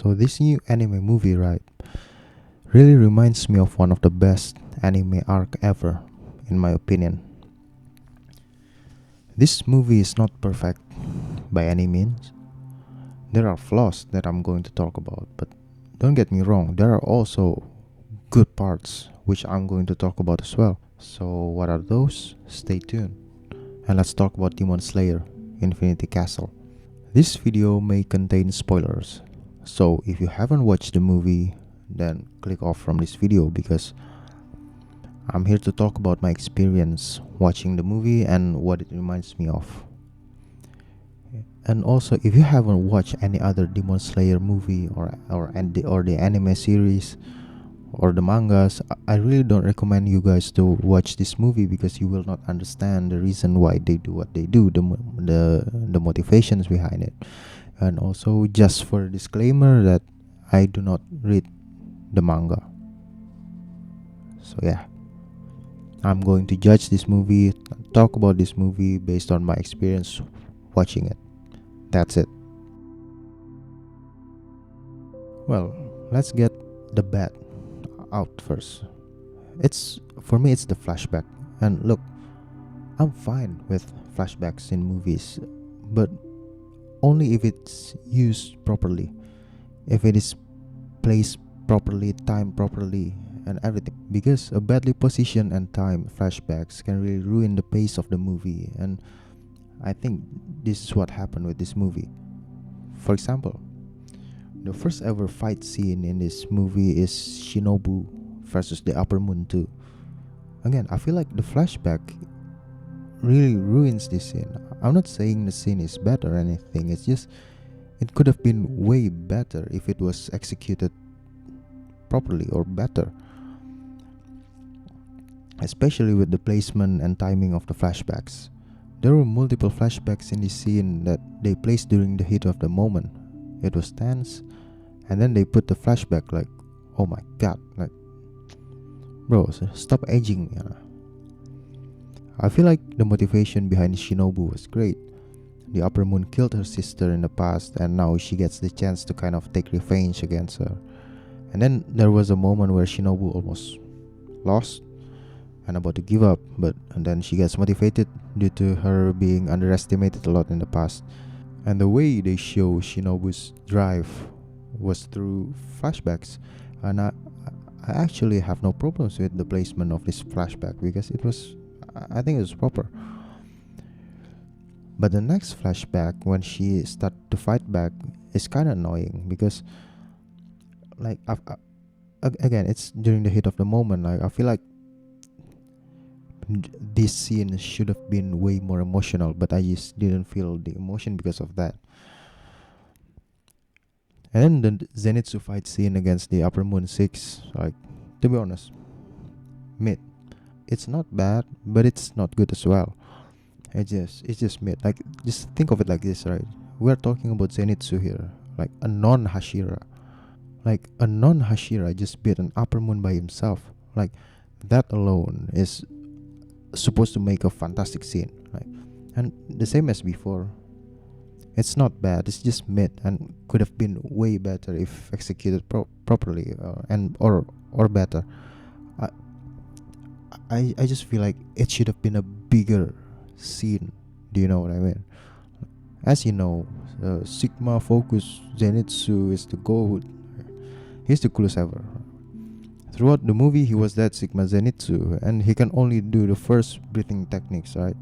So this new anime movie, right, really reminds me of one of the best anime arc ever, in my opinion. This movie is not perfect by any means. There are flaws that I'm going to talk about, but don't get me wrong, there are also good parts which I'm going to talk about as well. So, what are those? Stay tuned. And let's talk about Demon Slayer Infinity Castle. This video may contain spoilers, so if you haven't watched the movie, then click off from this video because I'm here to talk about my experience watching the movie and what it reminds me of. And also, if you haven't watched any other Demon Slayer movie or the anime series or the mangas, I really don't recommend you guys to watch this movie because you will not understand the reason why they do what they do, the motivations behind it. And also, just for a disclaimer that I do not read the manga. So yeah, I'm going to judge this movie, talk about this movie based on my experience watching it. That's it. Well, let's get the bad out first. It's for me it's the flashback. And look, I'm fine with flashbacks in movies, but only if it's used properly. If it is placed properly, timed properly, and everything. Because a badly positioned and timed flashbacks can really ruin the pace of the movie, and I think this is what happened with this movie. For example, the first ever fight scene in this movie is Shinobu versus the Upper Moon 2. Again, I feel like the flashback really ruins this scene. I'm not saying the scene is bad or anything, it's just it could have been way better if it was executed properly or better, especially with the placement and timing of the flashbacks. There were multiple flashbacks in this scene that they placed during the heat of the moment. It was tense, and then they put the flashback like, oh my god, like, bro, stop aging. I feel like the motivation behind Shinobu was great. The Upper Moon killed her sister in the past, and now she gets the chance to kind of take revenge against her. And then there was a moment where Shinobu almost lost and about to give up, and then she gets motivated due to her being underestimated a lot in the past. And the way they show Shinobu's drive was through flashbacks, and I actually have no problems with the placement of this flashback because I think it was proper. But the next flashback when she start to fight back is kind of annoying because, like, again, it's during the heat of the moment. Like, I feel like this scene should have been way more emotional, but I just didn't feel the emotion because of that. And then the Zenitsu fight scene against the Upper Moon 6, like, to be honest, mid. It's not bad, but it's not good as well. It's just mid. Like, just think of it like this, right? We're talking about Zenitsu here, like a non-Hashira. Like, a non-Hashira just beat an Upper Moon by himself. Like, that alone is supposed to make a fantastic scene, right? And the same as before, it's not bad, it's just mid and could have been way better if executed properly, or better. I, I just feel like it should have been a bigger scene. Do you know what I mean? As you know, Sigma Focus Zenitsu is the goat. He's the coolest ever. Throughout the movie, he was that Sigma Zenitsu, and he can only do the first breathing techniques, right?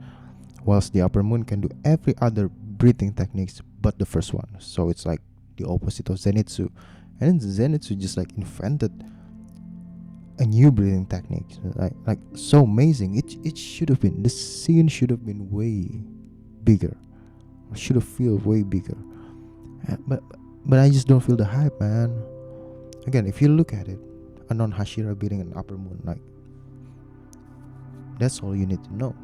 Whilst the Upper Moon can do every other breathing techniques but the first one. So it's like the opposite of Zenitsu. And then Zenitsu just like invented a new breathing technique, like so amazing. It should have been, the scene should have been way bigger, or should have feel way bigger. But I just don't feel the hype, man. Again, if you look at it, a non-Hashira beating an Upper Moon, like, that's all you need to know.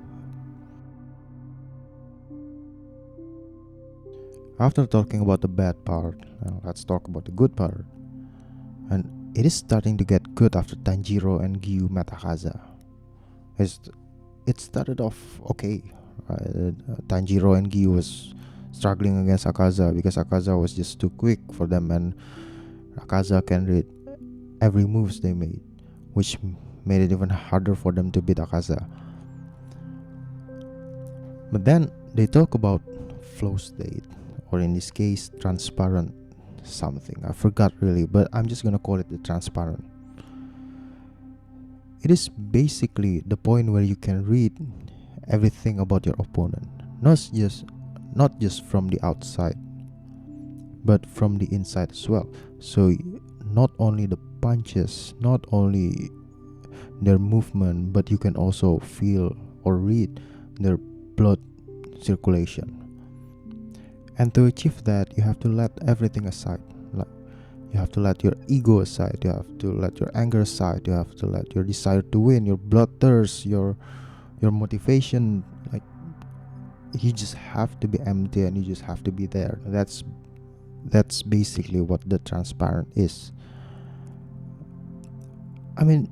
After talking about the bad part, let's talk about the good part. And it is starting to get good after Tanjiro and Gyu met Akaza. It started off okay. Tanjiro and Gyu was struggling against Akaza because Akaza was just too quick for them, and Akaza can read every moves they made, which made it even harder for them to beat Akaza. But then they talk about flow state, or in this case, transparent something. I forgot really, but I'm just gonna call it the transparent. It is basically the point where you can read everything about your opponent, not just from the outside, but from the inside as well. So not only the punches, not only their movement, but you can also feel or read their blood circulation. And to achieve that, you have to let everything aside. Like, you have to let your ego aside, you have to let your anger aside, you have to let your desire to win, your bloodthirst, your motivation. Like, you just have to be empty and you just have to be there. That's basically what the transparent is. I mean,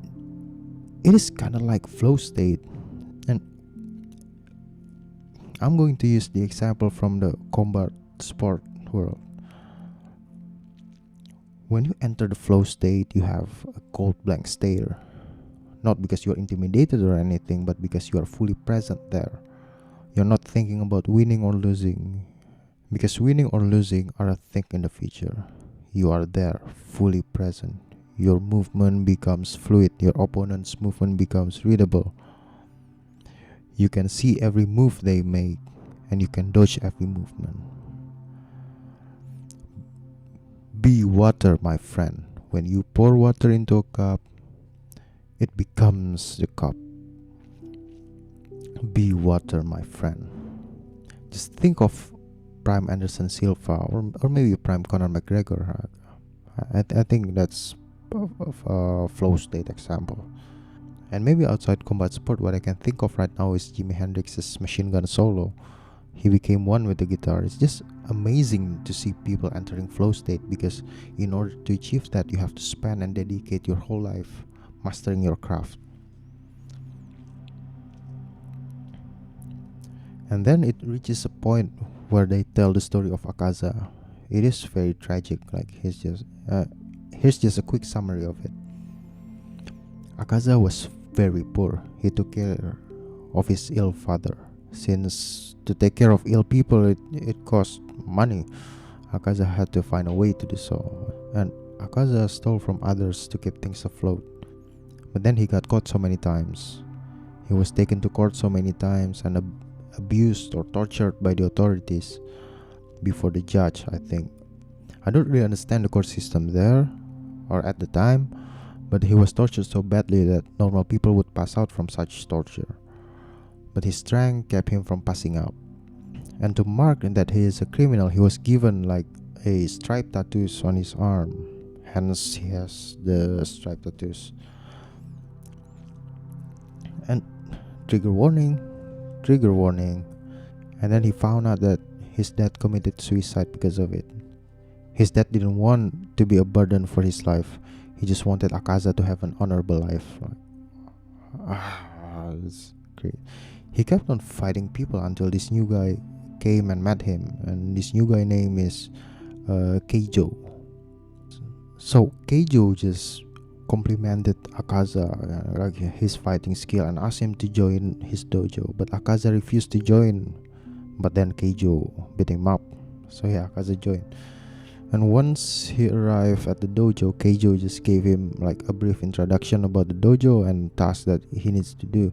it is kind of like flow state. And I'm going to use the example from the combat sport world. When you enter the flow state, you have a cold blank stare. Not because you are intimidated or anything, but because you are fully present there. You're not thinking about winning or losing, because winning or losing are a thing in the future. You are there, fully present. Your movement becomes fluid, your opponent's movement becomes readable. You can see every move they make, and you can dodge every movement. Be water, my friend. When you pour water into a cup, it becomes the cup. Be water, my friend. Just think of Prime Anderson Silva, or maybe Prime Conor McGregor. I think that's a flow state example. And maybe outside combat sport, what I can think of right now is Jimi Hendrix's Machine Gun Solo. He became one with the guitar. It's just amazing to see people entering flow state, because in order to achieve that, you have to spend and dedicate your whole life mastering your craft. And then it reaches a point where they tell the story of Akaza. It is very tragic. Like, here's just a quick summary of it. Akaza was very poor. He took care of his ill father. Since to take care of ill people, it cost money, Akaza had to find a way to do so. And Akaza stole from others to keep things afloat. But then he got caught so many times. He was taken to court so many times and abused or tortured by the authorities before the judge, I think. I don't really understand the court system there or at the time, but he was tortured so badly that normal people would pass out from such torture. But his strength kept him from passing out. And to mark that he is a criminal, he was given like a stripe tattoos on his arm. Hence he has the stripe tattoos. And trigger warning. And then he found out that his dad committed suicide because of it. His dad didn't want to be a burden for his life. He just wanted Akaza to have an honorable life. It's great. He kept on fighting people until this new guy came and met him, and this new guy name is Keijo. So Keijo just complimented Akaza, like his fighting skill, and asked him to join his dojo, but Akaza refused to join. But then Keijo beat him up, so yeah, Akaza joined. And once he arrived at the dojo, Keijo just gave him like a brief introduction about the dojo and tasks that he needs to do.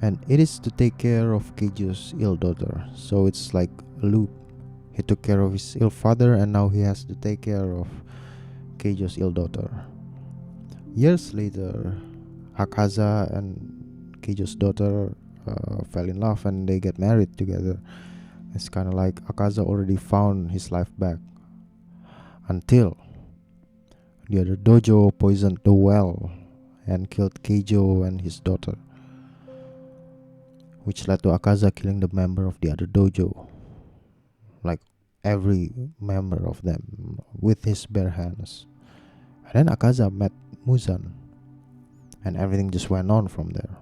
And it is to take care of Keijo's ill daughter. So it's like a loop. He took care of his ill father, and now he has to take care of Keijo's ill daughter. Years later, Akaza and Keijo's daughter fell in love and they get married together. It's kind of like Akaza already found his life back, until the other dojo poisoned the well and killed Keijo and his daughter, which led to Akaza killing the member of the other dojo, like every member of them, with his bare hands. And then Akaza met Muzan, and everything just went on from there.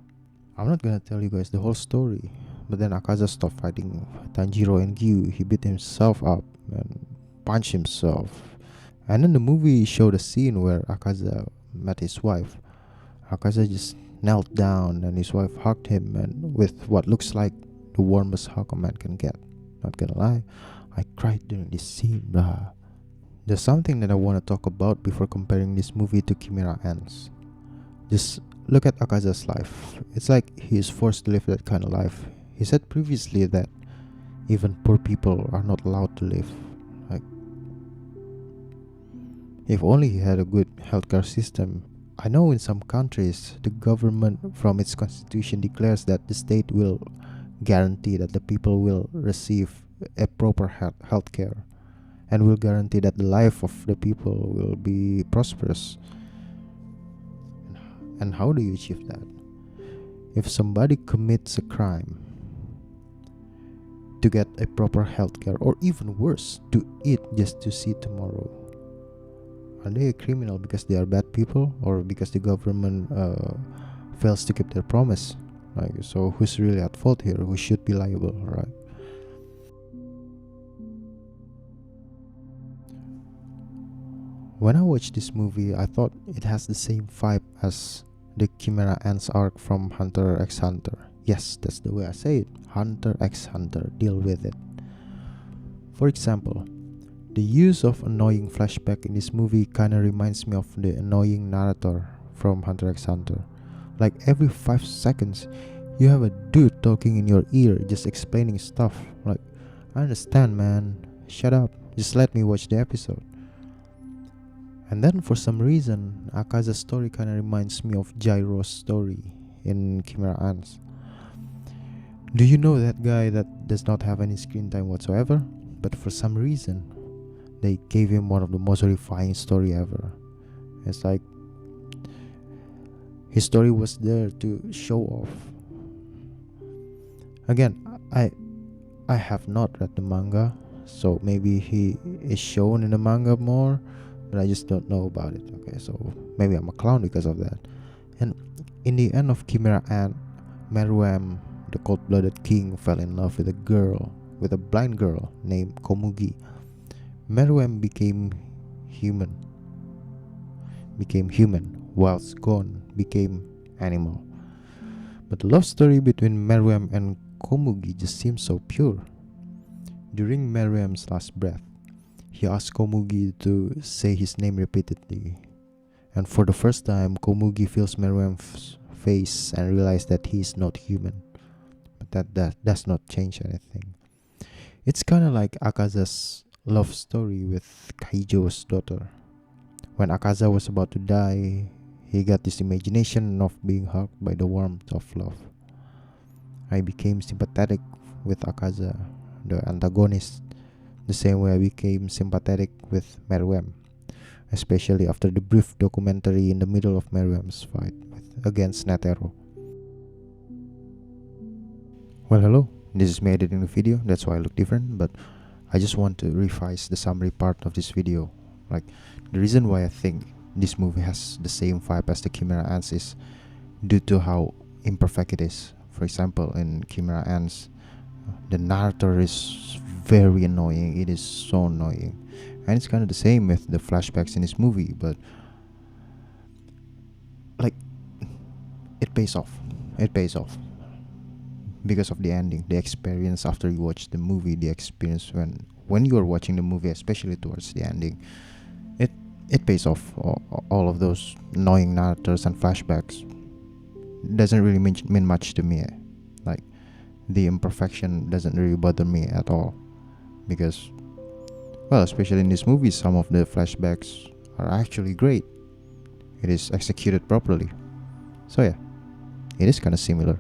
I'm not gonna tell you guys the whole story, but then Akaza stopped fighting Tanjiro and Gyu. He beat himself up and punched himself, And then the movie showed a scene where Akaza met his wife. Akaza just knelt down and his wife hugged him, and with what looks like the warmest hug a man can get. Not gonna lie, I cried during this scene, bruh. There's something that I want to talk about before comparing this movie to Chimera Ants. Just look at Akaza's life. It's like he is forced to live that kind of life. He said previously that even poor people are not allowed to live. Like, if only he had a good healthcare system. I know in some countries, the government from its constitution declares that the state will guarantee that the people will receive a proper healthcare and will guarantee that the life of the people will be prosperous. And how do you achieve that? If somebody commits a crime, to get a proper healthcare, or even worse, to eat just to see tomorrow, are they a criminal because they are bad people, or because the government fails to keep their promise? Like, so who's really at fault here? Who should be liable, right? When I watched this movie, I thought it has the same vibe as the Chimera Ants arc from Hunter x Hunter. Yes, that's the way I say it. Hunter x Hunter. Deal with it. For example, the use of annoying flashback in this movie kinda reminds me of the annoying narrator from Hunter x Hunter. Like every 5 seconds, you have a dude talking in your ear just explaining stuff. Like, I understand, man. Shut up. Just let me watch the episode. And then for some reason, Akaza's story kinda reminds me of Jairo's story in Chimera Ants. Do you know that guy that does not have any screen time whatsoever? But for some reason, they gave him one of the most horrifying story ever. It's like his story was there to show off. Again, I have not read the manga, so maybe he is shown in the manga more, but I just don't know about it. Okay, so maybe I'm a clown because of that. And in the end of Chimera Ant, Meruem, the cold-blooded king, fell in love with a blind girl named Komugi. Meruem became human, whilst Gon became animal. But the love story between Meruem and Komugi just seems so pure. During Meruem's last breath, he asked Komugi to say his name repeatedly. And for the first time, Komugi feels Meruem's face and realizes that he is not human. But that does not change anything. It's kind of like Akaza's love story with Kaijo's daughter. When Akaza was about to die, he got this imagination of being hugged by the warmth of love. I became sympathetic with Akaza, the antagonist, the same way I became sympathetic with Meruem, especially after the brief documentary in the middle of Meruem's fight against Netero. Well, hello, this is me editing the video, that's why I look different, but I just want to revise the summary part of this video. Like, the reason why I think this movie has the same vibe as the Chimera Ants is due to how imperfect it is. For example, in Chimera Ants, the narrator is very annoying. It is so annoying. And it's kind of the same with the flashbacks in this movie, but like, it pays off. It pays off. Because of the ending, the experience after you watch the movie, the experience when you are watching the movie, especially towards the ending, it pays off. All of those annoying narrators and flashbacks doesn't really mean much to me. Like, the imperfection doesn't really bother me at all, because, well, especially in this movie, some of the flashbacks are actually great. It is executed properly. So yeah, it is kind of similar.